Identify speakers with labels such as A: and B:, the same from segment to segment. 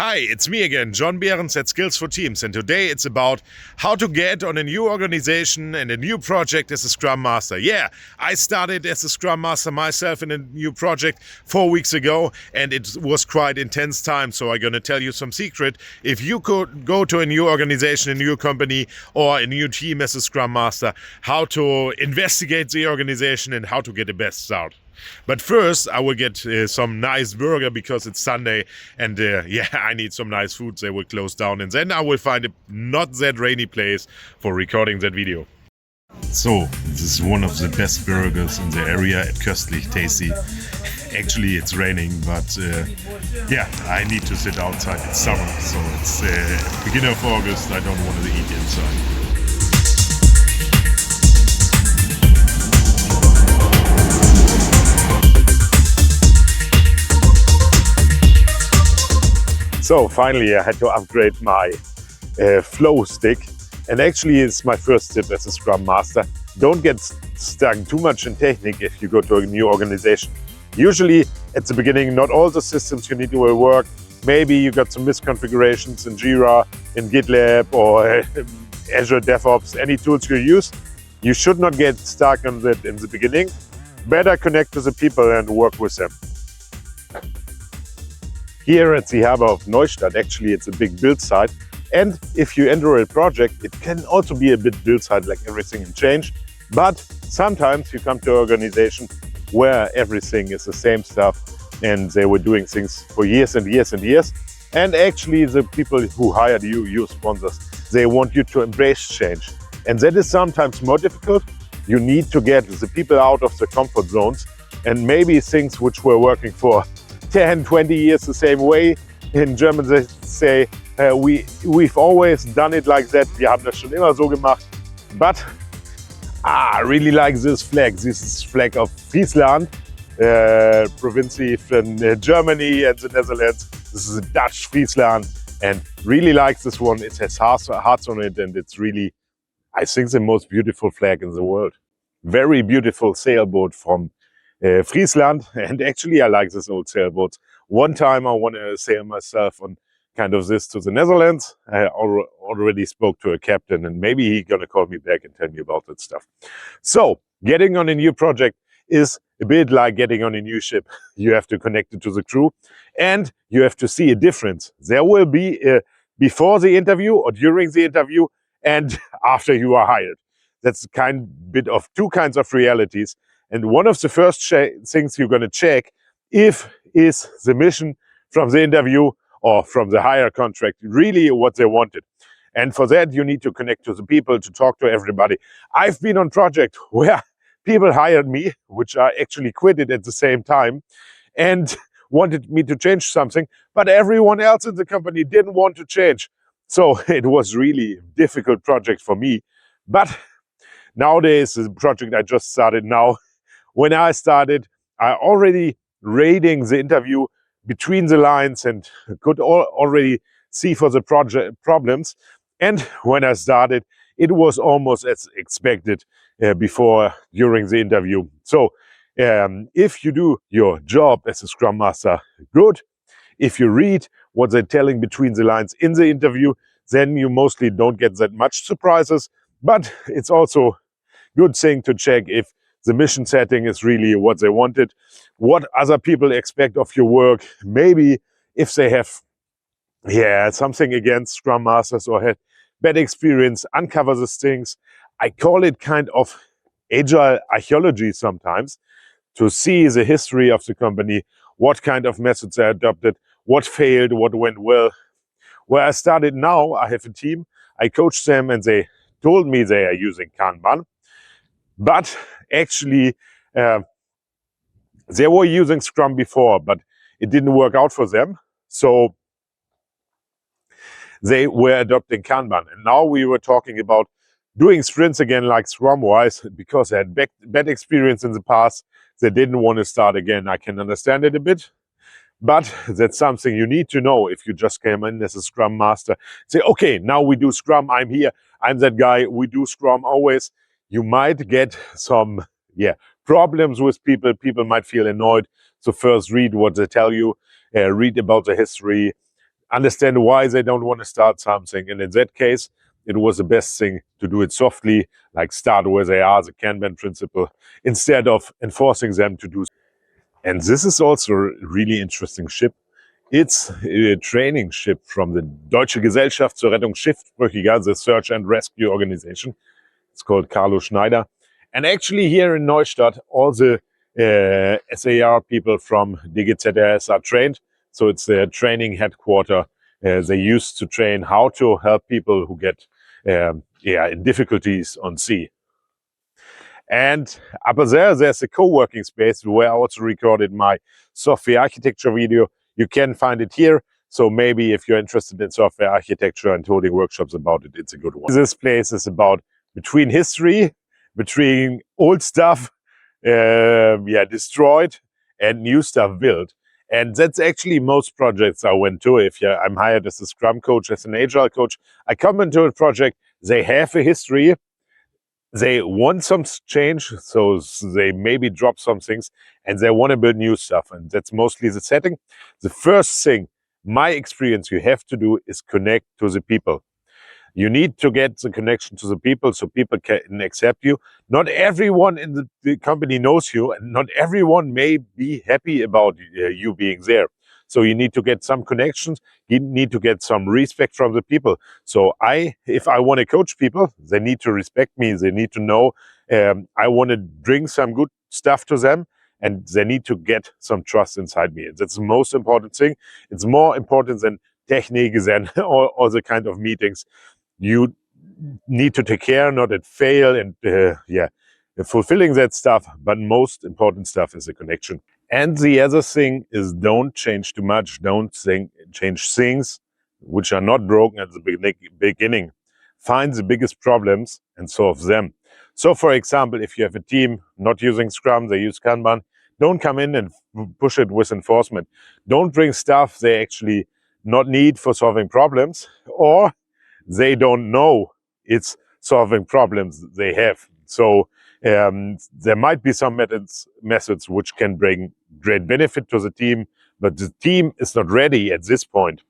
A: Hi, it's me again, John Behrens at Skills for Teams, and today it's about how to get on a new organization and a new project as a Scrum Master. Yeah, I started as a Scrum Master myself in a new project 4 weeks ago, and it was quite intense time, so I'm gonna tell you some secret. If you could go to a new organization, a new company, or a new team as a Scrum Master, how to investigate the organization and how to get the best start. But first, I will get some nice burger because it's Sunday and I need some nice food. They will close down and then I will find a not that rainy place for recording that video. So, this is one of the best burgers in the area at Köstlich Tasty. Actually, it's raining, but I need to sit outside. It's summer, so it's beginning of August. I don't want to eat inside. So finally I had to upgrade my flow stick, and actually it's my first tip as a Scrum Master. Don't get stuck too much in technique if you go to a new organization. Usually at the beginning not all the systems you need to work. Maybe you got some misconfigurations in Jira, in GitLab or Azure DevOps, any tools you use. You should not get stuck on that in the beginning. Better connect to the people and work with them. Here at the harbor of Neustadt, actually it's a big build site, and if you enter a project, it can also be a bit build site, like everything can change. But sometimes you come to an organization where everything is the same stuff and they were doing things for years and years and years. And actually the people who hired you, your sponsors, they want you to embrace change. And that is sometimes more difficult. You need to get the people out of the comfort zones, and maybe things which were working for 10, 20 years the same way. In German they say, we've always done it like that. Wir haben das schon immer so gemacht. But I really like this flag. This is flag of Friesland, province from Germany and the Netherlands. This is a Dutch Friesland, and really like this one. It has hearts on it, and it's really, I think, the most beautiful flag in the world. Very beautiful sailboat from Friesland, and actually I like this old sailboat. One time I want to sail myself on kind of this to the Netherlands. I already spoke to a captain, and maybe he's gonna call me back and tell me about that stuff. So getting on a new project is a bit like getting on a new ship. You have to connect it to the crew, and you have to see a difference. There will be before the interview or during the interview and after you are hired. That's bit of two kinds of realities. And one of the first things you're going to check is the mission from the interview or from the hire contract really what they wanted. And for that, you need to connect to the people, to talk to everybody. I've been on project where people hired me, which I actually quit it at the same time, and wanted me to change something, but everyone else in the company didn't want to change. So it was really a difficult project for me. But nowadays, the project I just started now, when I started, I already reading the interview between the lines and could already see for the project problems. And when I started, it was almost as expected during the interview. So if you do your job as a Scrum Master good, if you read what they're telling between the lines in the interview, then you mostly don't get that much surprises. But it's also a good thing to check if the mission setting is really what they wanted, what other people expect of your work. Maybe if they have something against Scrum Masters or had bad experience, uncover these things. I call it kind of agile archaeology sometimes, to see the history of the company, what kind of methods they adopted, what failed, what went well. Where I started now, I have a team, I coach them, and they told me they are using Kanban. But actually, they were using Scrum before, but it didn't work out for them. So they were adopting Kanban. And now we were talking about doing sprints again like Scrum-wise, because they had bad experience in the past. They didn't want to start again. I can understand it a bit. But that's something you need to know if you just came in as a Scrum Master. Say, okay, now we do Scrum. I'm here. I'm that guy. We do Scrum always. You might get some problems with people. People might feel annoyed. So first read what they tell you, read about the history, understand why they don't want to start something. And in that case, it was the best thing to do it softly, like start where they are, the Kanban principle, instead of enforcing them to do. And this is also a really interesting ship. It's a training ship from the Deutsche Gesellschaft zur Rettung Schiffbrüchiger, the Search and Rescue organization. It's called Carlo Schneider. And actually here in Neustadt, all the SAR people from DGzRS are trained. So it's their training headquarter. They used to train how to help people who get in difficulties on sea. And up there, there's a co-working space where I also recorded my software architecture video. You can find it here. So maybe if you're interested in software architecture and holding workshops about it, it's a good one. This place is about between history, between old stuff destroyed and new stuff built. And that's actually most projects I went to. If I'm hired as a Scrum coach, as an Agile coach, I come into a project, they have a history, they want some change, so they maybe drop some things, and they want to build new stuff. And that's mostly the setting. The first thing, my experience, you have to do is connect to the people. You need to get the connection to the people so people can accept you. Not everyone in the company knows you, and not everyone may be happy about you being there. So you need to get some connections. You need to get some respect from the people. So if I want to coach people, they need to respect me. They need to know I want to bring some good stuff to them, and they need to get some trust inside me. That's the most important thing. It's more important than technique, than all the kind of meetings. You need to take care, not at fail, and fulfilling that stuff. But most important stuff is the connection. And the other thing is, don't change too much. Don't change things which are not broken at the beginning. Find the biggest problems and solve them. So, for example, if you have a team not using Scrum, they use Kanban, don't come in and push it with enforcement. Don't bring stuff they actually not need for solving problems, or they don't know it's solving problems they have. So there might be some methods which can bring great benefit to the team, but the team is not ready at this point.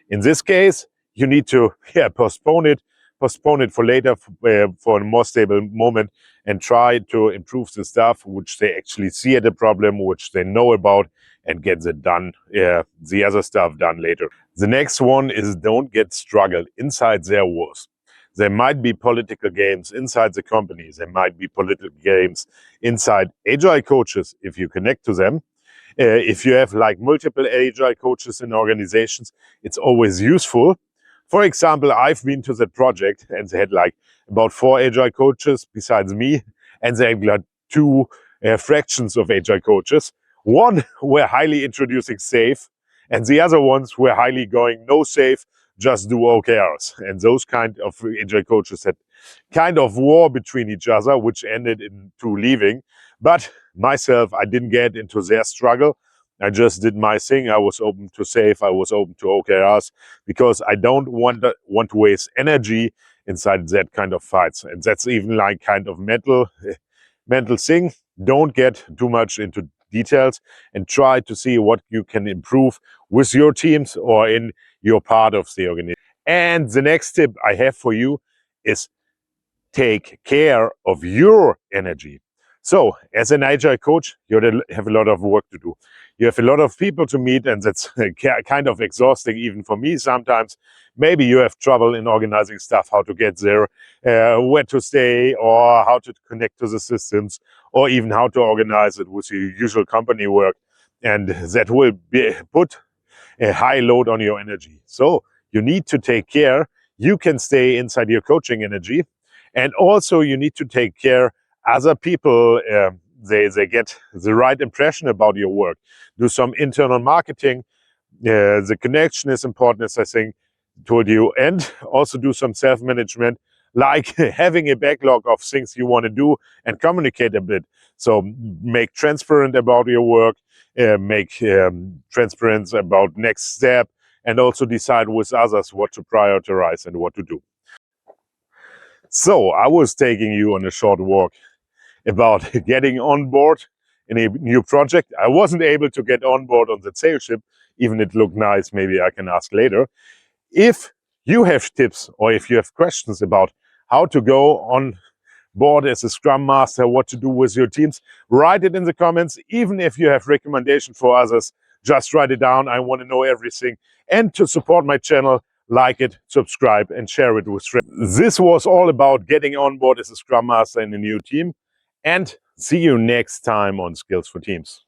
A: In this case, you need to postpone it for later, for a more stable moment, and try to improve the stuff which they actually see as a problem, which they know about, and get the other stuff done later. The next one is, don't get struggled inside their wars. There might be political games inside the company. There might be political games inside Agile coaches if you connect to them. If you have like multiple Agile coaches in organizations, it's always useful. For example, I've been to that project and they had like about 4 Agile coaches besides me, and they had like 2 fractions of Agile coaches. One were highly introducing safe, and the other ones were highly going no safe, just do OKRs. And those kind of Agile coaches had kind of war between each other, which ended into leaving. But myself, I didn't get into their struggle. I just did my thing. I was open to safe. I was open to OKRs, because I don't want to waste energy inside that kind of fights. And that's even like kind of mental thing. Don't get too much into details, and try to see what you can improve with your teams or in your part of the organization. And the next tip I have for you is, take care of your energy. So as an Agile coach, you have a lot of work to do. You have a lot of people to meet, and that's kind of exhausting even for me sometimes. Maybe you have trouble in organizing stuff, how to get there, where to stay, or how to connect to the systems, or even how to organize it with your usual company work. And that will put a high load on your energy. So you need to take care. You can stay inside your coaching energy. And also you need to take care other people, they get the right impression about your work. Do some internal marketing. The connection is important, as I think told you, and also do some self-management, like having a backlog of things you want to do and communicate a bit. So make transparent about your work, make transparent about next step, and also decide with others what to prioritize and what to do. So I was taking you on a short walk about getting on board in a new project. I wasn't able to get on board on the sail ship. even it looked nice, maybe I can ask later. If you have tips or if you have questions about how to go on board as a Scrum Master, what to do with your teams, write it in the comments. Even if you have recommendations for others, just write it down. I want to know everything. And to support my channel, like it, subscribe, and share it with friends. This was all about getting on board as a Scrum Master in a new team. And see you next time on Skills for Teams.